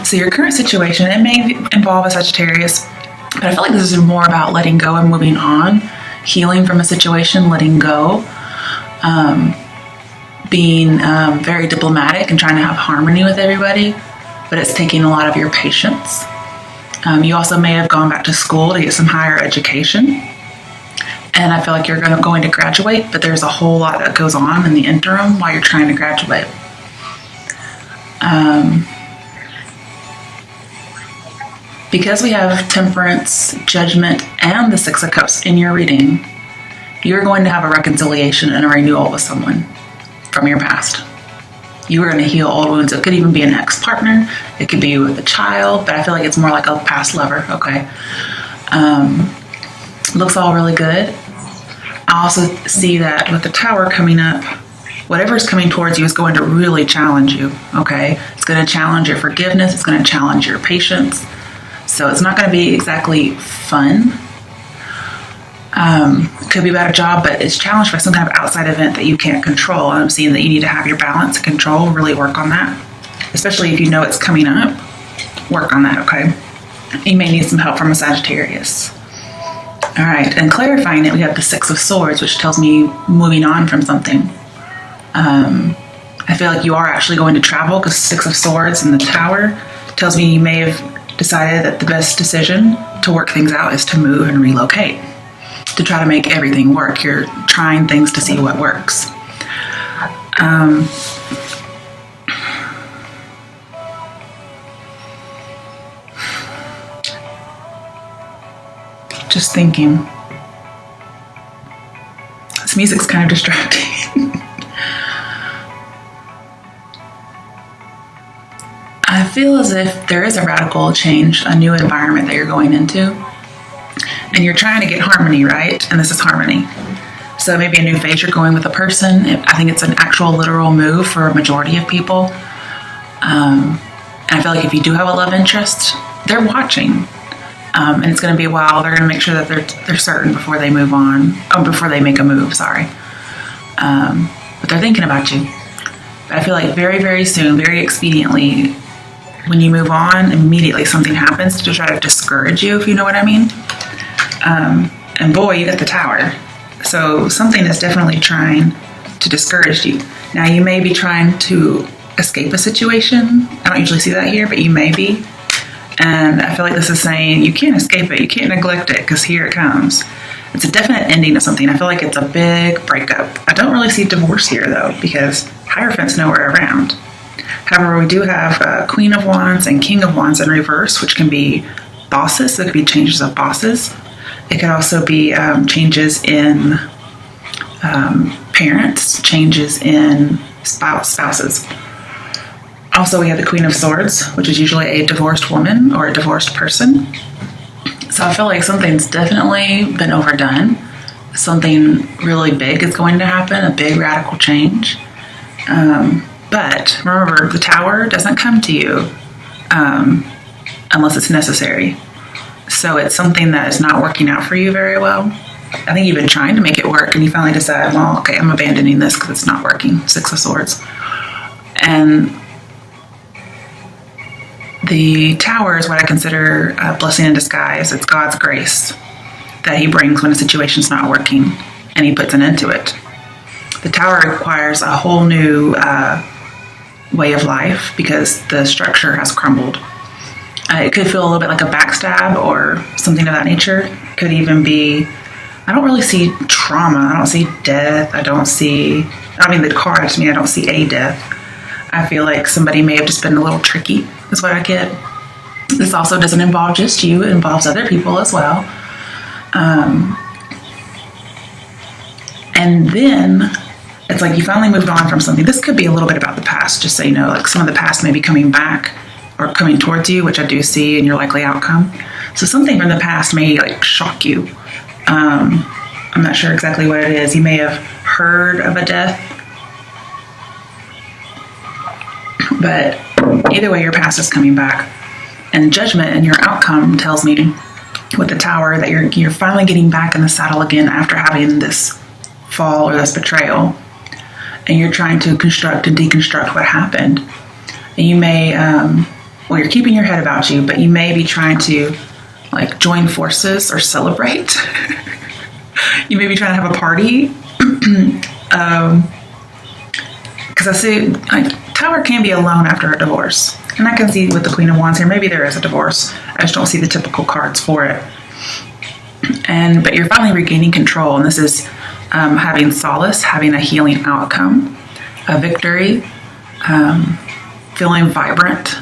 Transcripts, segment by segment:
So your current situation, it may involve a Sagittarius, but I feel like this is more about letting go and moving on, healing from a situation, letting go, being very diplomatic and trying to have harmony with everybody, but it's taking a lot of your patience. You also may have gone back to school to get some higher education, and I feel like you're going to graduate, but there's a whole lot that goes on in the interim while you're trying to graduate. Because we have Temperance, Judgment, and the Six of Cups in your reading, you're going to have a reconciliation and a renewal with someone from your past. You are going to heal old wounds. It could even be an ex-partner. It could be with a child, but I feel like it's more like a past lover. Okay. Looks all really good. I also see that with the Tower coming up, whatever's coming towards you is going to really challenge you. Okay. It's going to challenge your forgiveness. It's going to challenge your patience. So it's not going to be exactly fun. It could be about a job, but it's challenged by some kind of outside event that you can't control. And I'm seeing that you need to have your balance and control, really work on that. Especially if you know it's coming up, work on that, okay? You may need some help from a Sagittarius. All right, and clarifying it, we have the Six of Swords, which tells me moving on from something. I feel like you are actually going to travel because Six of Swords and the Tower tells me you may have decided that the best decision to work things out is to move and relocate, to try to make everything work. You're trying things to see what works. Just thinking. This music's kind of distracting. I feel as if there is a radical change, a new environment that you're going into, and you're trying to get harmony, right? And this is harmony. So maybe a new phase you're going with a person. I think it's an actual literal move for a majority of people. And I feel like if you do have a love interest, they're watching. And it's going to be a while. They're going to make sure that they're certain before they move on, or before they make a move, sorry. But they're thinking about you. But I feel like very, very soon, very expediently, when you move on, immediately something happens to try to discourage you, if you know what I mean. And boy, you got the Tower. So something is definitely trying to discourage you. Now, you may be trying to escape a situation. I don't usually see that here, but you may be. And I feel like this is saying you can't escape it. You can't neglect it because here it comes. It's a definite ending of something. I feel like it's a big breakup. I don't really see divorce here, though, because Hierophant's nowhere around. However, we do have Queen of Wands and King of Wands in reverse, which can be bosses. So it could be changes of bosses. It could also be changes in parents, changes in spouses. Also, we have the Queen of Swords, which is usually a divorced woman or a divorced person. So I feel like something's definitely been overdone. Something really big is going to happen, a big radical change. But remember, the Tower doesn't come to you unless it's necessary. So it's something that is not working out for you very well. I think you've been trying to make it work, and you finally decide, well, okay, I'm abandoning this because it's not working. Six of Swords. And the Tower is what I consider a blessing in disguise. It's God's grace that he brings when a situation's not working, and he puts an end to it. The Tower requires a whole new way of life because the structure has crumbled. It could feel a little bit like a backstab or something of that nature. It could even be, I don't really see trauma. I don't see death. The card to me, I don't see a death. I feel like somebody may have just been a little tricky, is what I get. This also doesn't involve just you. It involves other people as well. And then it's like you finally moved on from something. This could be a little bit about the past, just so you know, like some of the past may be coming back or coming towards you, which I do see in your likely outcome. So something from the past may like shock you. I'm not sure exactly what it is. You may have heard of a death, but either way, your past is coming back. And Judgment and your outcome tells me with the Tower that you're finally getting back in the saddle again after having this fall or this betrayal. And you're trying to construct and deconstruct what happened. And you may, well, you're keeping your head about you, but you may be trying to like join forces or celebrate. You may be trying to have a party. Because I see, like, Tower can be alone after a divorce. And I can see with the Queen of Wands here, maybe there is a divorce. I just don't see the typical cards for it. But you're finally regaining control. And this is having solace, having a healing outcome, a victory, feeling vibrant,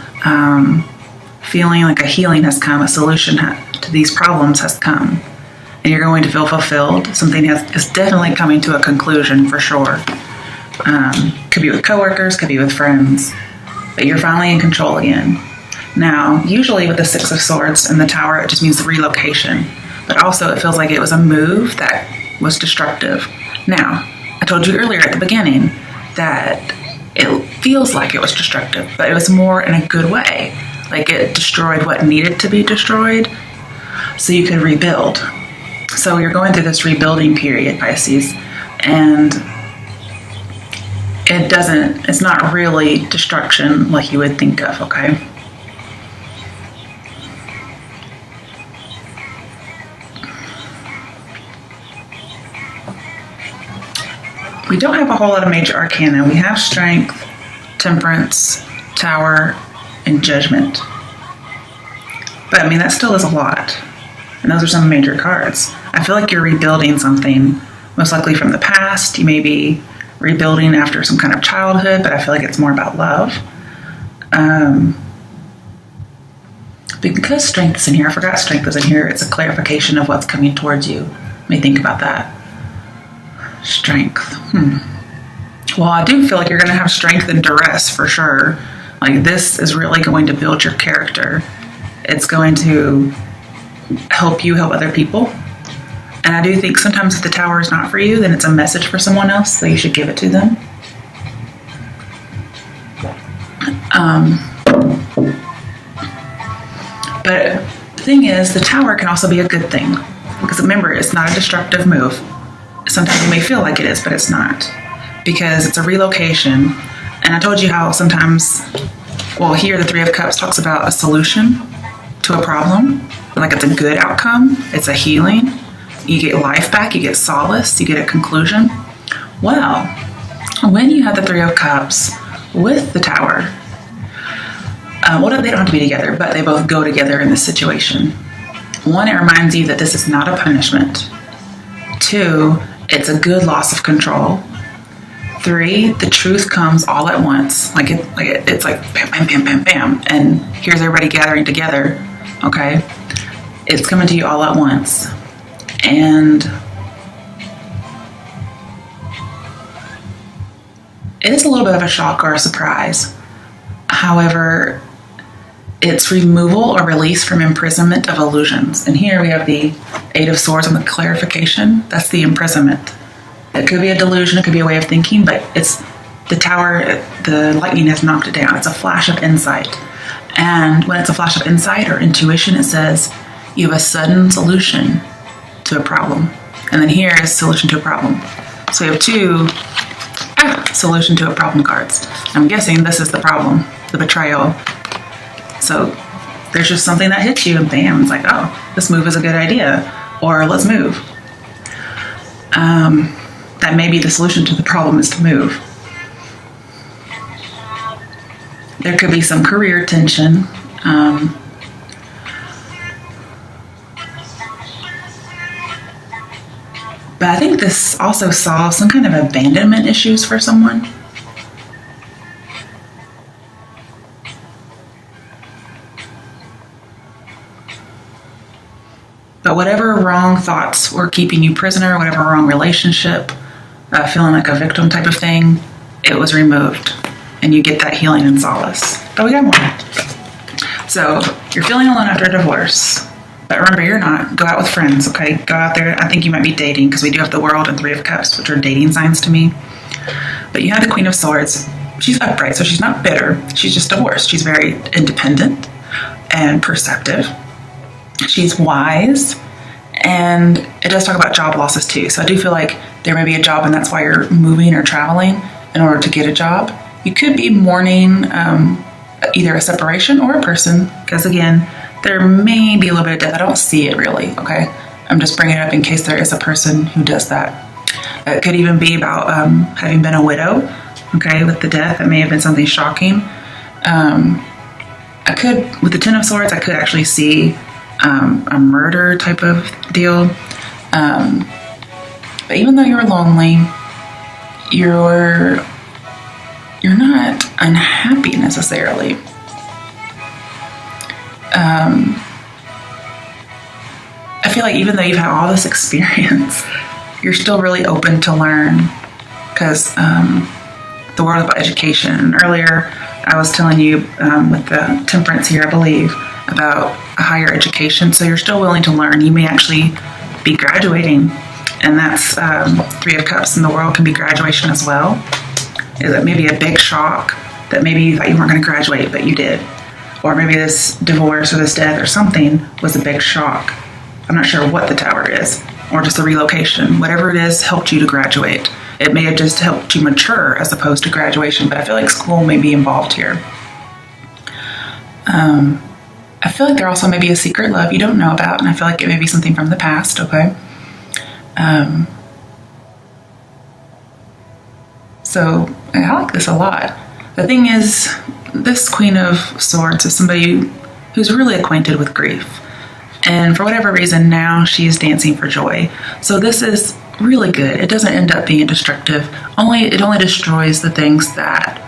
feeling like a healing has come, a solution to these problems has come. And you're going to feel fulfilled. Something is definitely coming to a conclusion for sure. Could be with coworkers, could be with friends, but you're finally in control again. Now, usually with the Six of Swords and the Tower, it just means relocation, but also it feels like it was a move that was destructive. Now, I told you earlier at the beginning that it feels like it was destructive, but it was more in a good way. Like it destroyed what needed to be destroyed so you could rebuild. So you're going through this rebuilding period, Pisces, and it's not really destruction like you would think of, okay? We don't have a whole lot of major arcana. We have Strength, Temperance, Tower, and Judgment. But I mean, that still is a lot. And those are some major cards. I feel like you're rebuilding something, most likely from the past. You may be rebuilding after some kind of childhood, but I feel like it's more about love. Because Strength is in here, I forgot Strength is in here. It's a clarification of what's coming towards you. Let me think about that. Strength. Well, I do feel like you're going to have strength and duress for sure. Like this is really going to build your character. It's going to help you help other people. And I do think sometimes if the Tower is not for you, then it's a message for someone else, so you should give it to them. But the thing is, the Tower can also be a good thing. Because remember, it's not a destructive move. Sometimes you may feel like it is, but it's not. Because it's a relocation. And I told you how sometimes, well, here the Three of Cups talks about a solution to a problem. Like it's a good outcome. It's a healing. You get life back, you get solace, you get a conclusion. Well, when you have the Three of Cups with the Tower, they don't have to be together, but they both go together in this situation. One, it reminds you that this is not a punishment. Two, it's a good loss of control. Three, the truth comes all at once. It's like bam, bam, bam, bam, bam, and here's everybody gathering together. Okay, it's coming to you all at once. And it is a little bit of a shock or a surprise. However, it's removal or release from imprisonment of illusions. And here we have the Eight of Swords on the clarification. That's the imprisonment. It could be a delusion, it could be a way of thinking, but it's the Tower, the lightning has knocked it down. It's a flash of insight. And when it's a flash of insight or intuition, it says you have a sudden solution to a problem. And then here is solution to a problem. So we have two solution to a problem cards. I'm guessing this is the problem, the betrayal. So there's just something that hits you and bam, it's like, oh, this move is a good idea, or let's move. That may be the solution to the problem is to move. There could be some career tension. But I think this also solves some kind of abandonment issues for someone. But whatever wrong thoughts were keeping you prisoner, whatever wrong relationship, feeling like a victim type of thing, it was removed. And you get that healing and solace. But we got more. So you're feeling alone after a divorce. But remember, you're not. Go out with friends, okay? Go out there. I think you might be dating because we do have the World and Three of Cups, which are dating signs to me. But you have the Queen of Swords. She's upright, so she's not bitter. She's just divorced. She's very independent and perceptive. She's wise. And it does talk about job losses too. So I do feel like there may be a job and that's why you're moving or traveling in order to get a job. You could be mourning either a separation or a person, because again, there may be a little bit of death. I don't see it really, okay? I'm just bringing it up in case there is a person who does that. It could even be about having been a widow, okay, with the death. It may have been something shocking. I could, with the Ten of Swords, I could actually see a murder type of deal. But even though you're lonely, you're not unhappy necessarily. I feel like even though you've had all this experience, you're still really open to learn, because the world about education. Earlier, I was telling you with the Temperance here, I believe, about a higher education. So you're still willing to learn. You may actually be graduating, and that's Three of Cups in the world can be graduation as well. Is it maybe a big shock that maybe you thought you weren't going to graduate, but you did? Or maybe this divorce or this death or something was a big shock. I'm not sure what the Tower is, or just the relocation. Whatever it is helped you to graduate. It may have just helped you mature as opposed to graduation, but I feel like school may be involved here. I feel like there also may be a secret love you don't know about, and I feel like it may be something from the past, okay? So I like this a lot. The thing is, this Queen of Swords is somebody who's really acquainted with grief. And for whatever reason, now she's dancing for joy. So this is really good. It doesn't end up being destructive. It only destroys the things that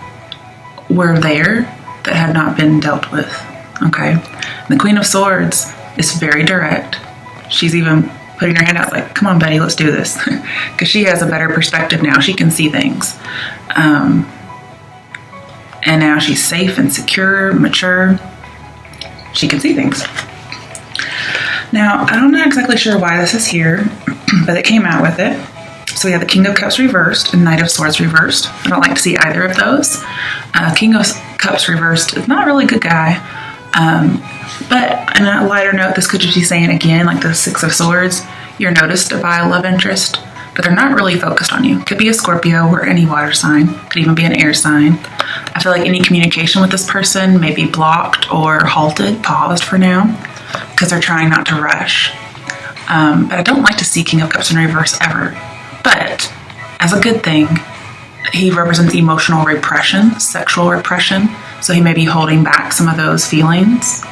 were there that had not been dealt with. Okay? And the Queen of Swords is very direct. She's even putting her hand out like, come on, Betty, let's do this. Because she has a better perspective now. She can see things. And now she's safe and secure, mature. She can see things. Now, I'm not exactly sure why this is here, but it came out with it. So we have the King of Cups reversed and Knight of Swords reversed. I don't like to see either of those. King of Cups reversed is not a really good guy. But on a lighter note, this could just be saying again, like the Six of Swords, you're noticed by a love interest, but they're not really focused on you. Could be a Scorpio or any water sign. Could even be an air sign. I feel like any communication with this person may be blocked or halted, paused for now, because they're trying not to rush. But I don't like to see King of Cups in reverse ever. But as a good thing, he represents emotional repression, sexual repression. So he may be holding back some of those feelings.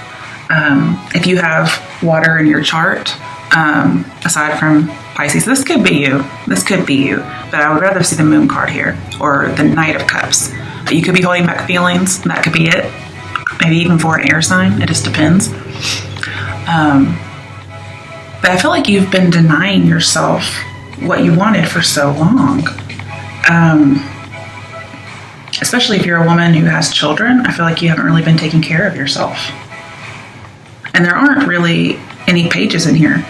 If you have water in your chart, aside from Pisces, this could be you. This could be you. But I would rather see the Moon card here, or the Knight of Cups. But you could be holding back feelings. That could be it. Maybe even for an air sign. It just depends. But I feel like you've been denying yourself what you wanted for so long. Especially if you're a woman who has children, I feel like you haven't really been taking care of yourself. And there aren't really any pages in here,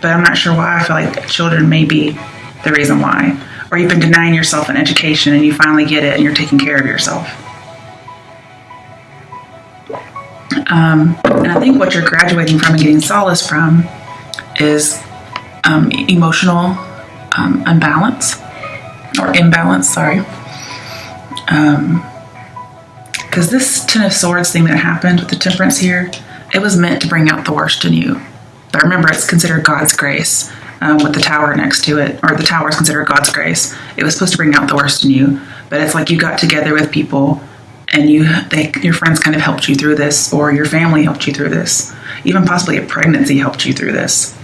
but I'm not sure why. I feel like children may be the reason why. Or you've been denying yourself an education and you finally get it and you're taking care of yourself. And I think what you're graduating from and getting solace from is emotional imbalance. Because this Ten of Swords thing that happened with the Temperance here, it was meant to bring out the worst in you. But remember, it's considered God's grace with the Tower next to it, or the Tower is considered God's grace. It was supposed to bring out the worst in you, but it's like you got together with people and your friends kind of helped you through this, or your family helped you through this. Even possibly a pregnancy helped you through this.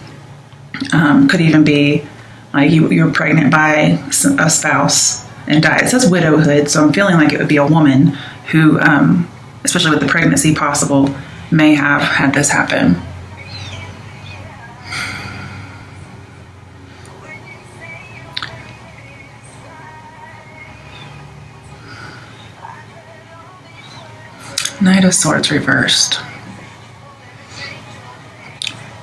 Could even be like you were pregnant by a spouse and died. It says widowhood, so I'm feeling like it would be a woman who, especially with the pregnancy possible, may have had this happen. Knight of Swords reversed.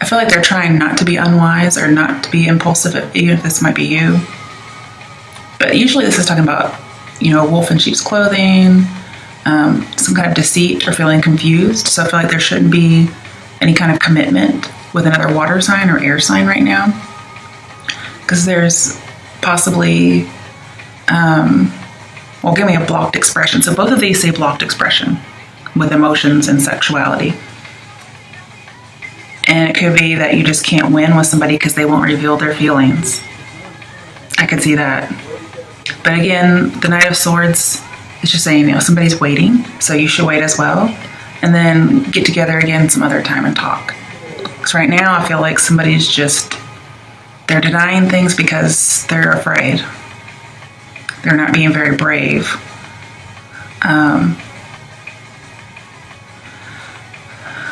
I feel like they're trying not to be unwise or not to be impulsive, even if this might be you. But usually this is talking about, wolf in sheep's clothing, some kind of deceit or feeling confused. So I feel like there shouldn't be any kind of commitment with another water sign or air sign right now. Because there's possibly, give me a blocked expression. So both of these say blocked expression. with emotions and sexuality. And it could be that you just can't win with somebody because they won't reveal their feelings. I could see that. But again, the Knight of Swords is just saying, somebody's waiting, so you should wait as well. And then get together again some other time and talk. Because right now I feel like somebody's they're denying things because they're afraid. They're not being very brave.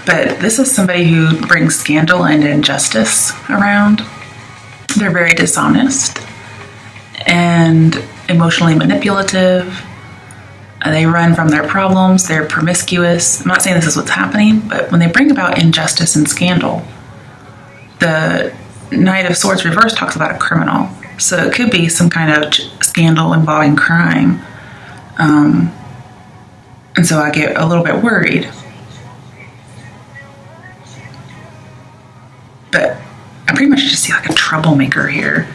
But this is somebody who brings scandal and injustice around. They're very dishonest and emotionally manipulative. They run from their problems. They're promiscuous. I'm not saying this is what's happening, but when they bring about injustice and scandal, the Knight of Swords reverse talks about a criminal. So it could be some kind of scandal involving crime. And so I get a little bit worried. But I pretty much just see like a troublemaker here.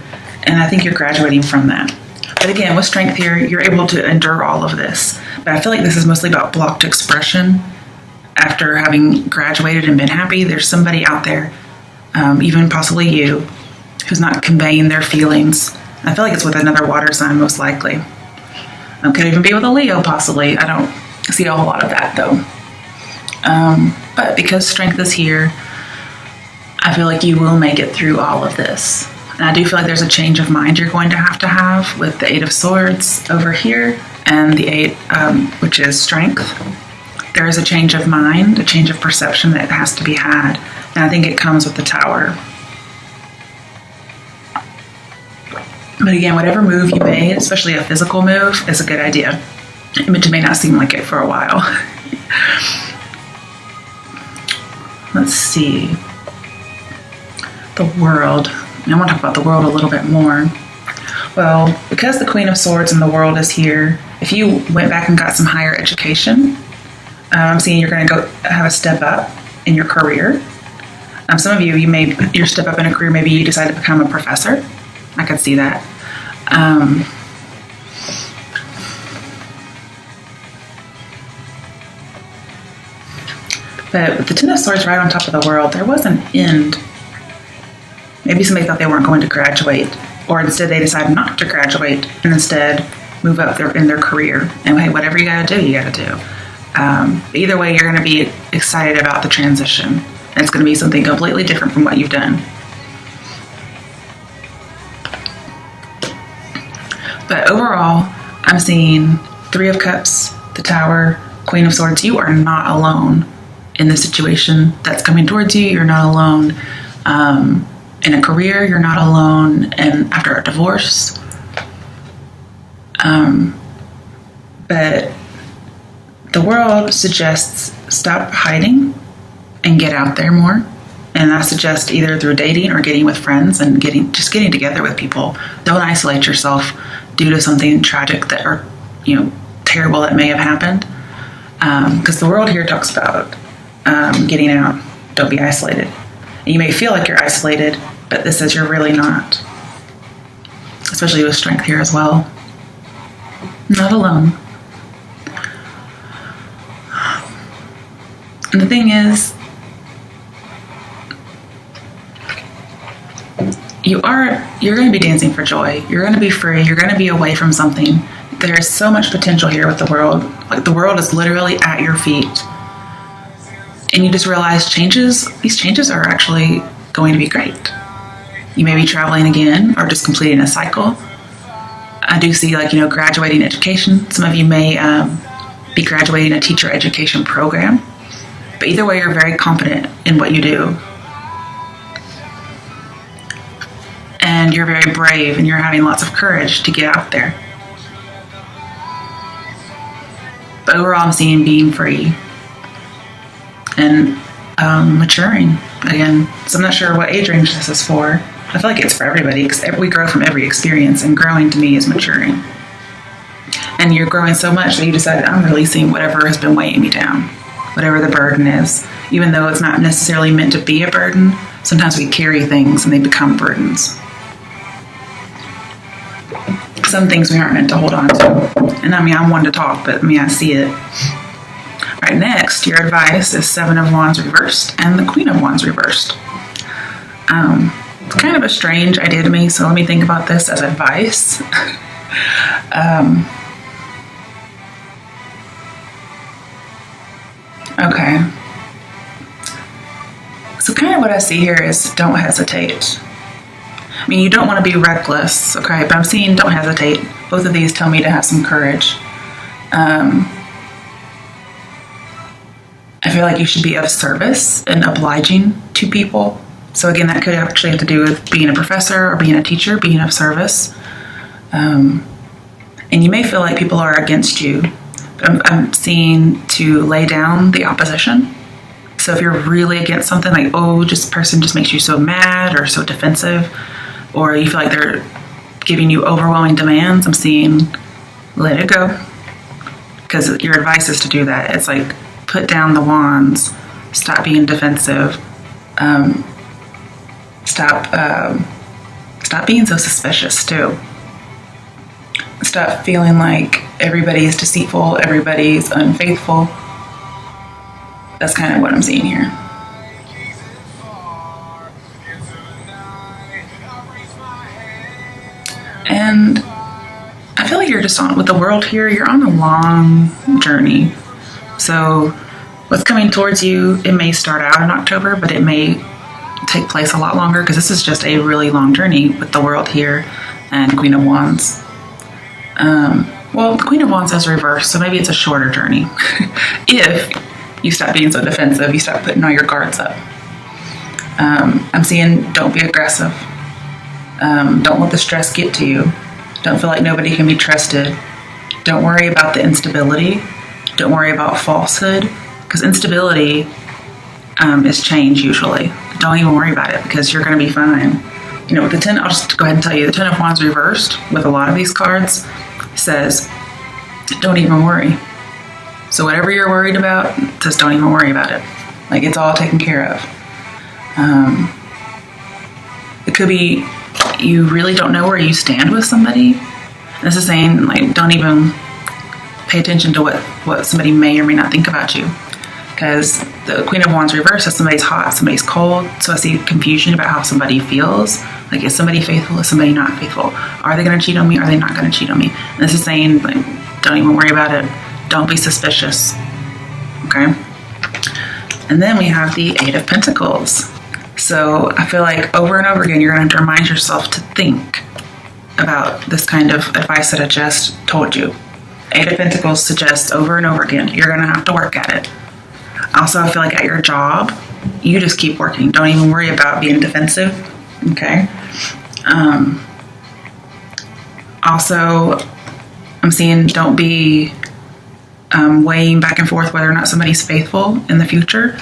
And I think you're graduating from that. But again, with strength here, you're able to endure all of this. But I feel like this is mostly about blocked expression. After having graduated and been happy, there's somebody out there, even possibly you, who's not conveying their feelings. I feel like it's with another water sign, most likely. Could even be with a Leo, possibly. I don't see a whole lot of that, though. But because strength is here, I feel like you will make it through all of this. And I do feel like there's a change of mind you're going to have with the Eight of Swords over here and the Eight, which is strength. There is a change of mind, a change of perception that has to be had. And I think it comes with the Tower. But again, whatever move you made, especially a physical move, is a good idea. It may not seem like it for a while. Let's see. The World. I want to talk about the World a little bit more. Well, because the Queen of Swords and the World is here, if you went back and got some higher education, I'm seeing you're going to go have a step up in your career. Some of you made your step up in a career. Maybe you decided to become a professor. I could see that. But with the Ten of Swords right on top of the World, there was an end. Maybe somebody thought they weren't going to graduate, or instead they decided not to graduate and instead move up in their career. And hey, whatever you got to do, you got to do. Either way, you're going to be excited about the transition. And it's going to be something completely different from what you've done. But overall, I'm seeing Three of Cups, the Tower, Queen of Swords. You are not alone in the situation that's coming towards you. You're not alone in a career. You're not alone after a divorce. But the World suggests stop hiding and get out there more. And I suggest either through dating or getting with friends and getting together with people. Don't isolate yourself due to something tragic or terrible that may have happened. Because the World here talks about getting out. Don't be isolated. And you may feel like you're isolated, but this says you're really not. Especially with strength here as well. Not alone. And the thing is, you're going to be dancing for joy. You're going to be free. You're going to be away from something. There's so much potential here with the World. Like, the World is literally at your feet. And you just realize these changes are actually going to be great. You may be traveling again or just completing a cycle. I do see, graduating education. Some of you may be graduating a teacher education program. But either way, you're very confident in what you do. And you're very brave and you're having lots of courage to get out there. But overall, I'm seeing being free and maturing again. So I'm not sure what age range this is for. I feel like it's for everybody because we grow from every experience, and growing to me is maturing. And you're growing so much that you decide, I'm releasing whatever has been weighing me down, whatever the burden is. Even though it's not necessarily meant to be a burden, sometimes we carry things and they become burdens. Some things we aren't meant to hold on to. And I'm one to talk, but I see it. All All right, next, your advice is Seven of Wands reversed and the Queen of Wands reversed. It's kind of a strange idea to me, so let me think about this as advice. Okay. So kind of what I see here is don't hesitate. I mean, you don't want to be reckless, okay? But I'm seeing don't hesitate. Both of these tell me to have some courage. I feel like you should be of service and obliging to people. So again, that could actually have to do with being a professor or being a teacher, being of service. And you may feel like people are against you. I'm seeing to lay down the opposition. So if you're really against something, like, oh, this person just makes you so mad or so defensive, or you feel like they're giving you overwhelming demands, I'm seeing let it go. Because your advice is to do that. It's like put down the wands, stop being defensive, stop being so suspicious too. Stop feeling like everybody is deceitful, everybody's unfaithful. That's kind of what I'm seeing here. And I feel like you're just on, with the world here, you're on a long journey. So what's coming towards you, it may start out in October, but it may take place a lot longer because this is just a really long journey with the world here and Queen of Wands. Well, the Queen of Wands has reversed, so maybe it's a shorter journey. If you stop being so defensive, you stop putting all your guards up. I'm seeing don't be aggressive. Don't let the stress get to you. Don't feel like nobody can be trusted. Don't worry about the instability. Don't worry about falsehood, because instability is change usually. Don't even worry about it because you're going to be fine. You know, with the 10, I'll just go ahead and tell you, the 10 of Wands reversed with a lot of these cards says, don't even worry. So whatever you're worried about, just don't even worry about it. Like, it's all taken care of. It could be you really don't know where you stand with somebody. This is saying, like, don't even pay attention to what somebody may or may not think about you. Because the Queen of Wands reverse is somebody's hot, somebody's cold. So I see confusion about how somebody feels. Like, is somebody faithful? Is somebody not faithful? Are they going to cheat on me? Are they not going to cheat on me? And this is saying, like, don't even worry about it. Don't be suspicious. Okay? And then we have the Eight of Pentacles. So I feel like over and over again, you're going to have to remind yourself to think about this kind of advice that I just told you. Eight of Pentacles suggests over and over again, you're going to have to work at it. Also, I feel like at your job, you just keep working. Don't even worry about being defensive. Okay? Also, I'm seeing don't be weighing back and forth whether or not somebody's faithful in the future,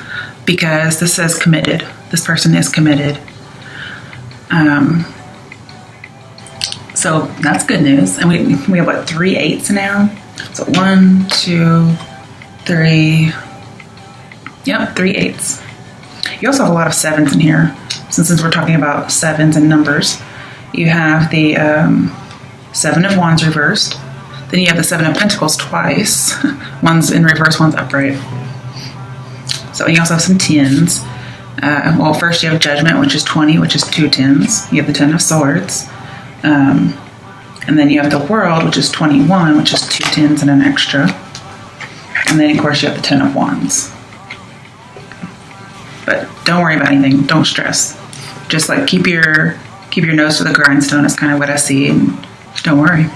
because this says committed. This person is committed. So that's good news. And we have, what, 3 8s now? So 1, 2, 3. Yep, 3 8s. You also have a lot of 7s in here. Since we're talking about 7s and numbers, you have the 7 of Wands reversed. Then you have the 7 of Pentacles twice. One's in reverse, one's upright. So you also have some 10s. Well, first you have Judgment, which is 20, which is 2 10s. You have the 10 of Swords. And then you have the World, which is 21, which is 2 10s and an extra. And then, of course, you have the 10 of Wands. But don't worry about anything. Don't stress. Just, like, keep your nose to the grindstone is kind of what I see, and don't worry.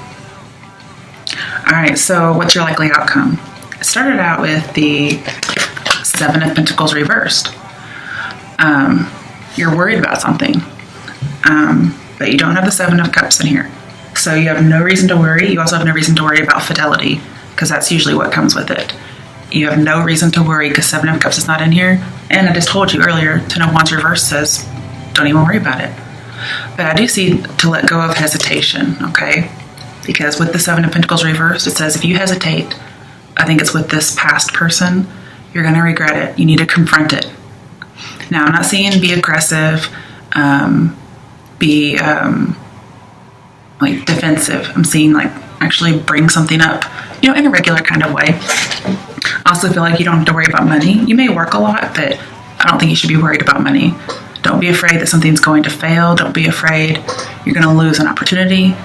All right, so what's your likely outcome? It started out with the 7 of Pentacles reversed. You're worried about something, but you don't have the 7 of Cups in here. So you have no reason to worry. You also have no reason to worry about fidelity, because that's usually what comes with it. You have no reason to worry because 7 of Cups is not in here. And I just told you earlier, 10 of Wands reversed says, don't even worry about it. But I do see to let go of hesitation, okay? Because with the 7 of Pentacles reversed, it says if you hesitate, I think it's with this past person, you're going to regret it. You need to confront it. Now, I'm not saying be aggressive, be like defensive. I'm seeing like actually bring something up, in a regular kind of way. I also feel like you don't have to worry about money. You may work a lot, but I don't think you should be worried about money. Don't be afraid that something's going to fail. Don't be afraid you're going to lose an opportunity.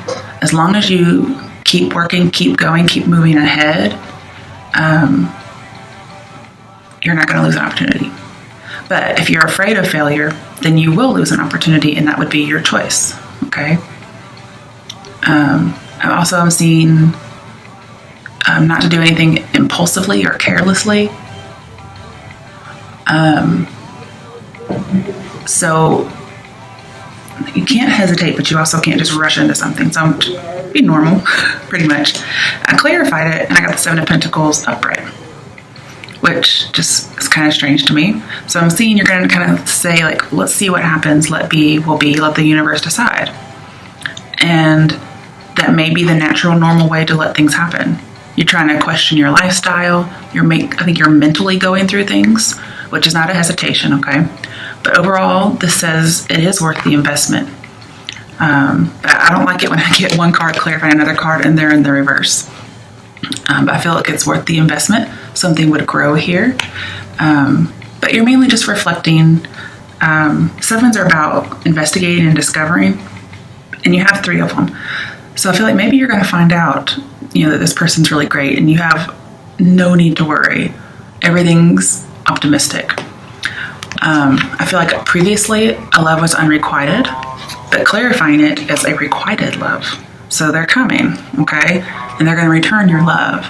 As long as you keep working, keep going, keep moving ahead, you're not going to lose an opportunity. But if you're afraid of failure, then you will lose an opportunity, and that would be your choice. Okay. I'm seeing not to do anything impulsively or carelessly. So you can't hesitate, but you also can't just rush into something. So be normal, pretty much. I clarified it, and I got the Seven of Pentacles upright, which just is kind of strange to me. So I'm seeing you're going to kind of say, like, let's see what happens. Let be, will be, let the universe decide. And that may be the natural, normal way to let things happen. You're trying to question your lifestyle. I think you're mentally going through things, which is not a hesitation, okay? But overall, this says it is worth the investment. I don't like it when I get one card clarifying another card and they're in the reverse. But I feel like it's worth the investment. Something would grow here. But you're mainly just reflecting. Sevens are about investigating and discovering. And you have 3 of them. So I feel like maybe you're going to find out, that this person's really great and you have no need to worry. Everything's optimistic. I feel like previously a love was unrequited, but clarifying it as a requited love. So they're coming, okay? And they're going to return your love.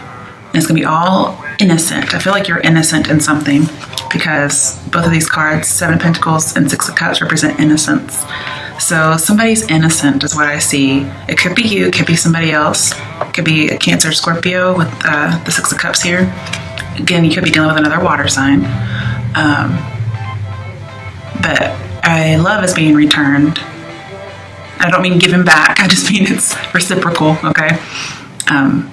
And it's going to be all innocent. I feel like you're innocent in something because both of these cards, 7 of Pentacles and 6 of Cups, represent innocence. So somebody's innocent is what I see. It could be you, it could be somebody else. It could be a Cancer, Scorpio with the 6 of Cups here. Again, you could be dealing with another water sign. But I love is being returned. I don't mean given back. I just mean it's reciprocal, okay? And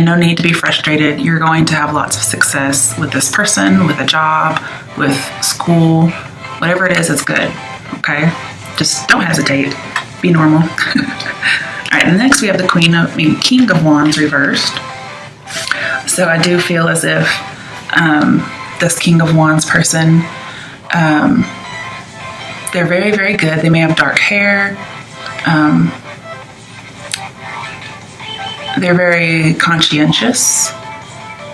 no need to be frustrated. You're going to have lots of success with this person, with a job, with school. Whatever it is, it's good, okay? Just don't hesitate. Be normal. All right, and next we have the King of Wands reversed. So I do feel as if this King of Wands person, they're very, very good. They may have dark hair. They're very conscientious.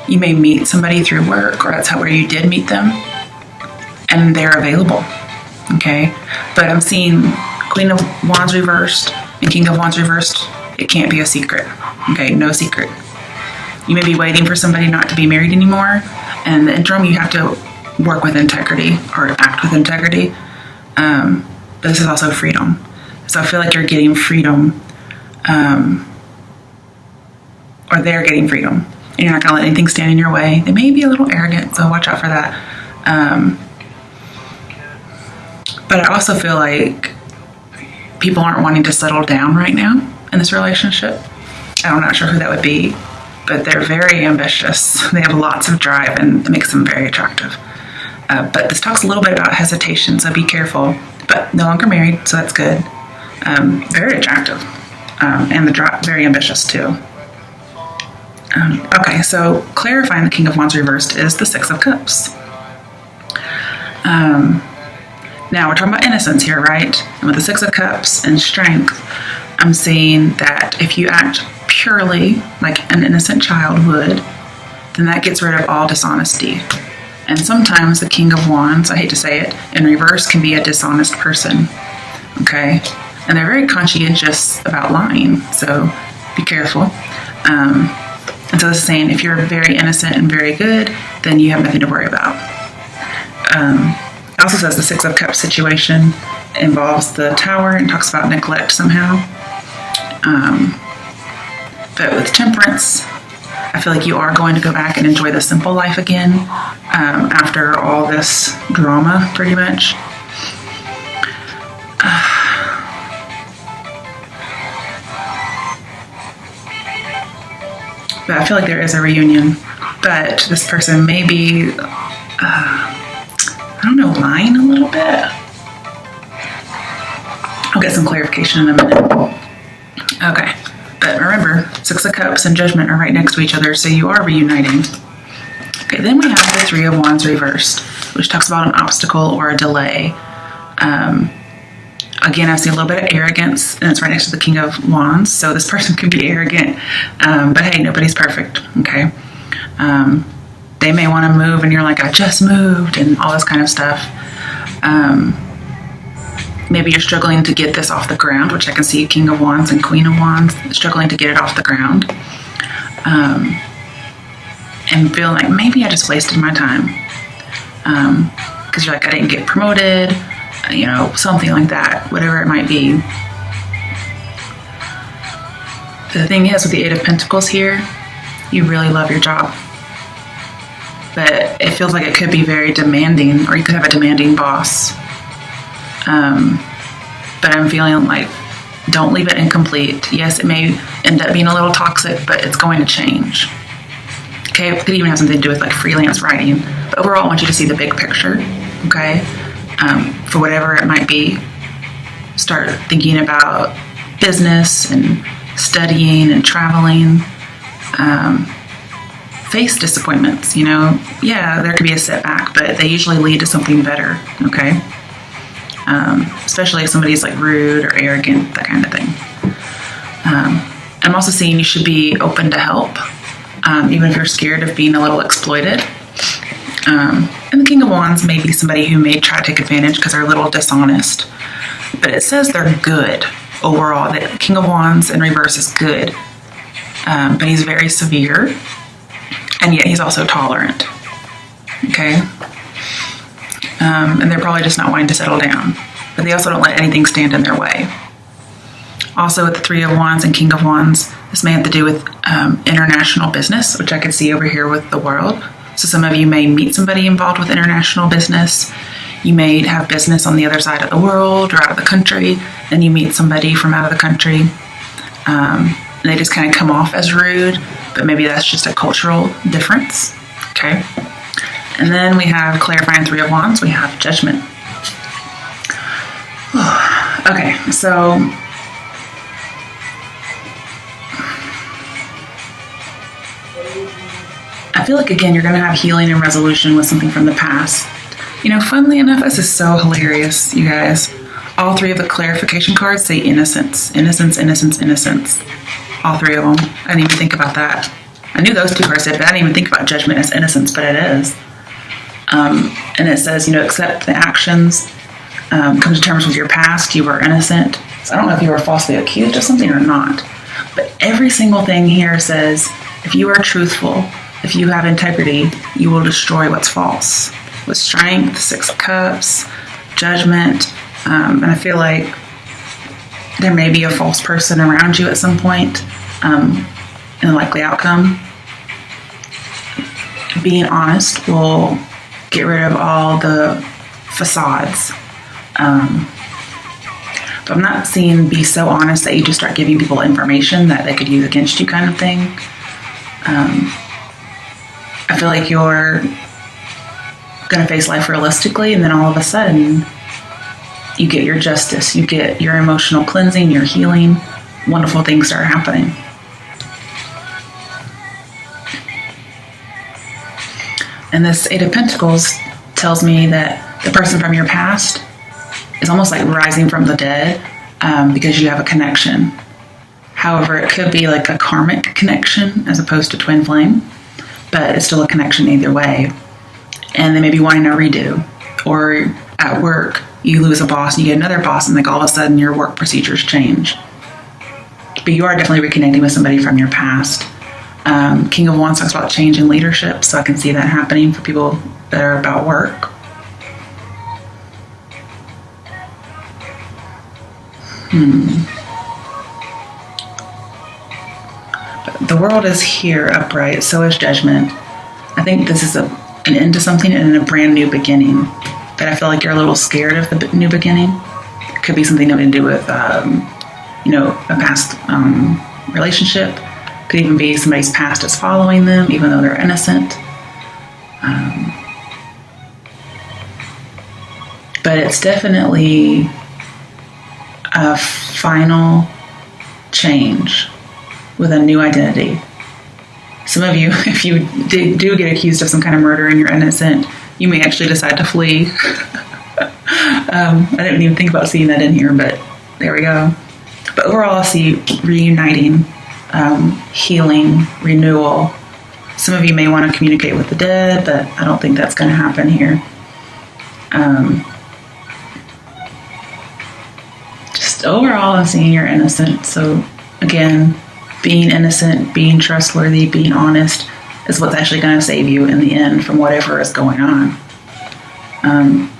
You may meet somebody through work, or that's where you did meet them, and they're available, okay? But I'm seeing Queen of Wands reversed and King of Wands reversed. It can't be a secret, okay? No secret. You may be waiting for somebody not to be married anymore, and in the interim, you have to work with integrity or act with integrity. But this is also freedom. So I feel like you're getting freedom, or they're getting freedom. And you're not going to let anything stand in your way. They may be a little arrogant, so watch out for that. But I also feel like people aren't wanting to settle down right now in this relationship. I'm not sure who that would be, but they're very ambitious. They have lots of drive, and it makes them very attractive. But this talks a little bit about hesitation, so be careful. But no longer married, so that's good. Very attractive, and very ambitious too. Okay, so clarifying the King of Wands reversed is the 6 of Cups. Now we're talking about innocence here, right? And with the 6 of Cups and strength, I'm seeing that if you act purely like an innocent child would, then that gets rid of all dishonesty. And sometimes the King of Wands, I hate to say it, in reverse can be a dishonest person, okay? And they're very conscientious about lying, so be careful. And so this is saying if you're very innocent and very good, then you have nothing to worry about. It also says the 6 of Cups situation involves the Tower and talks about neglect somehow. But with Temperance, I feel like you are going to go back and enjoy the simple life again after all this drama, pretty much. But I feel like there is a reunion. But this person may be, lying a little bit. I'll get some clarification in a minute. Okay. But remember, Six of Cups and Judgment are right next to each other, so you are reuniting. Okay, then we have the Three of Wands reversed, which talks about an obstacle or a delay. Again, I see a little bit of arrogance, and it's right next to the King of Wands, so this person could be arrogant, but hey, nobody's perfect, okay? They may want to move, and you're like, I just moved, and all this kind of stuff. Maybe you're struggling to get this off the ground, which I can see King of Wands and Queen of Wands, struggling to get it off the ground. And feeling like maybe I just wasted my time. Because you're like, I didn't get promoted, something like that, whatever it might be. The thing is, with the Eight of Pentacles here, you really love your job. But it feels like it could be very demanding, or you could have a demanding boss. But I'm feeling like, don't leave it incomplete. Yes, it may end up being a little toxic, but it's going to change. Okay, it could even have something to do with like freelance writing. But overall, I want you to see the big picture, okay? For whatever it might be, start thinking about business and studying and traveling. Face disappointments, yeah, there could be a setback, but they usually lead to something better, okay? Especially if somebody's like rude or arrogant, that kind of thing. I'm also seeing you should be open to help, even if you're scared of being a little exploited. And the King of Wands may be somebody who may try to take advantage because they're a little dishonest, but it says they're good overall. The King of Wands in reverse is good, but he's very severe, and yet he's also tolerant, okay? And they're probably just not wanting to settle down, but they also don't let anything stand in their way. Also, with the Three of Wands and King of Wands, this may have to do with international business, which I could see over here with the World. So some of you may meet somebody involved with international business. You may have business on the other side of the world or out of the country, and you meet somebody from out of the country. And they just kind of come off as rude, but maybe that's just a cultural difference, okay? And then we have clarifying Three of Wands, we have Judgment. Okay, so I feel like, again, you're going to have healing and resolution with something from the past. Funnily enough, this is so hilarious, you guys. All three of the clarification cards say innocence. Innocence, innocence, innocence. All three of them. I didn't even think about that. I knew those two cards did, but I didn't even think about judgment as innocence, but it is. And it says, accept the actions, come to terms with your past, you were innocent. So I don't know if you were falsely accused of something or not, but every single thing here says, if you are truthful, if you have integrity, you will destroy what's false. With strength, Six of Cups, judgment, and I feel like there may be a false person around you at some point in a likely outcome. Being honest will get rid of all the facades. But I'm not seeing be so honest that you just start giving people information that they could use against you kind of thing. I feel like you're going to face life realistically, and then all of a sudden you get your justice, you get your emotional cleansing, your healing, wonderful things start happening. And this Eight of Pentacles tells me that the person from your past is almost like rising from the dead because you have a connection. However, it could be like a karmic connection as opposed to twin flame, but it's still a connection either way. And they may be wanting a redo. Or at work, you lose a boss and you get another boss, and like all of a sudden your work procedures change. But you are definitely reconnecting with somebody from your past. King of Wands talks about change in leadership, so I can see that happening for people that are about work. But the World is here upright, so is Judgment. I think this is an end to something and a brand new beginning. But I feel like you're a little scared of the new beginning. It could be something having to do with, a past relationship. Could even be somebody's past is following them, even though they're innocent. But it's definitely a final change. with a new identity. Some of you, if you do get accused of some kind of murder and you're innocent, you may actually decide to flee. I didn't even think about seeing that in here, but there we go. But overall, I see reuniting, healing, renewal. Some of you may want to communicate with the dead, but I don't think that's going to happen here. Just overall, I'm seeing you're innocent. So again, being innocent, being trustworthy, being honest is what's actually going to save you in the end from whatever is going on.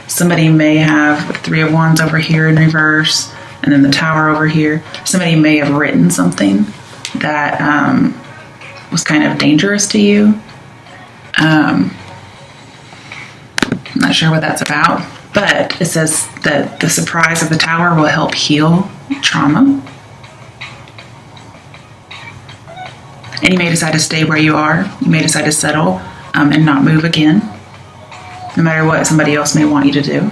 Somebody may have the Three of Wands over here in reverse, and then the Tower over here. Somebody may have written something that was kind of dangerous to you. I'm not sure what that's about, but it says that the surprise of the Tower will help heal trauma. And you may decide to stay where you are. You may decide to settle and not move again, no matter what somebody else may want you to do.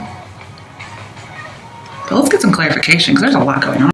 But let's get some clarification, because there's a lot going on.